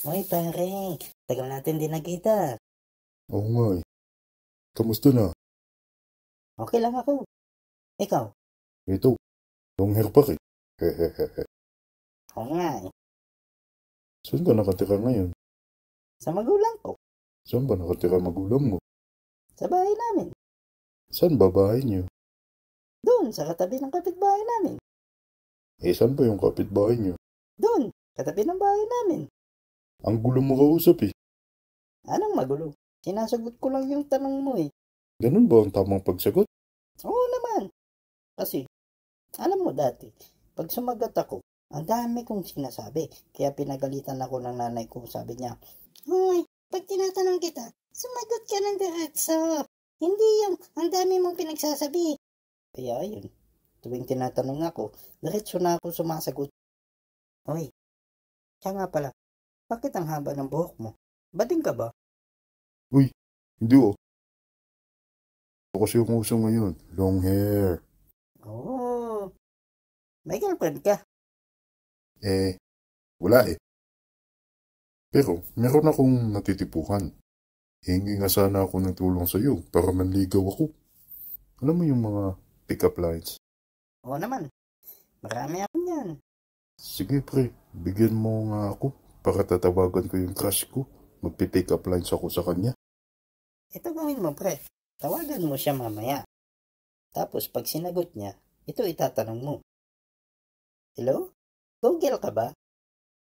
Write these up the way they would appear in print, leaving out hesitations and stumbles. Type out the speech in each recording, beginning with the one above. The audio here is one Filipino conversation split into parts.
Uy, pare. Tagal natin din nagkita. Oo nga eh. Kamusta na? Okay lang ako. Ikaw? Ito, long hair pa rin. Hehehehe. Oo nga eh. Saan ka nakatira ngayon? Sa magulang ko. Saan ba nakatira magulang mo? Sa bahay namin. Saan ba bahay niyo? Doon, sa katabi ng kapitbahay namin. Eh, saan ba yung kapitbahay niyo? Doon, katabi ng bahay namin. Ang gulo mo kausap eh. Anong magulo? Sinasagot ko lang yung tanong mo eh. Ganun ba ang tamang pagsagot? Oo naman. Kasi, alam mo dati, pag sumagot ako, ang dami kong sinasabi. Kaya pinagalitan ako ng nanay ko. Sabi niya, Hoy, pag tinatanong kita, sumagot ka ng diretso. Hindi yung ang dami mong pinagsasabi. Kaya yun, tuwing tinatanong ako, diretso na ako sumasagot. Hoy, siya nga pala, bakit ang haba ng buhok mo? Bading ka ba? Uy, hindi oh. Ito kasi yung uso ngayon. Long hair. Oo. May girlfriend ka? Eh, wala eh. Pero, meron akong natitipuhan. Hingi nga sana ako ng tulong sa'yo para manligaw ako. Alam mo yung mga pick-up lines? Oo naman. Marami ako yan. Sige pre, bigyan mo nga ako para tatawagan ko yung crush ko. Magpipick up lines ako sa kanya. Ito gawin mo pre. Tawagan mo siya mamaya. Tapos pag sinagot niya, ito itatanong mo. Hello? Google ka ba?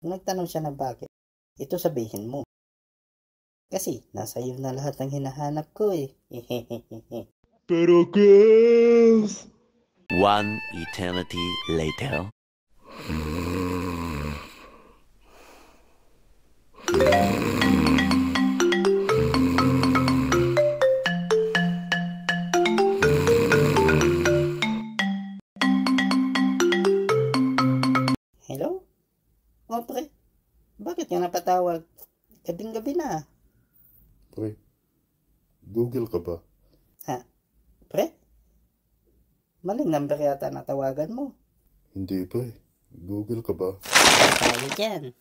Kung nagtanong siya ng bakit, ito sabihin mo. Kasi nasa iyo na lahat ng hinahanap ko eh. Pero girls! One eternity later. Hello? O pre, bakit ka napatawag? Gabing-gabi na. Pre, Google ka ba? Ha? Pre? Maling number yata natawagan mo. Hindi pre, Google ka ba? Tayo dyan.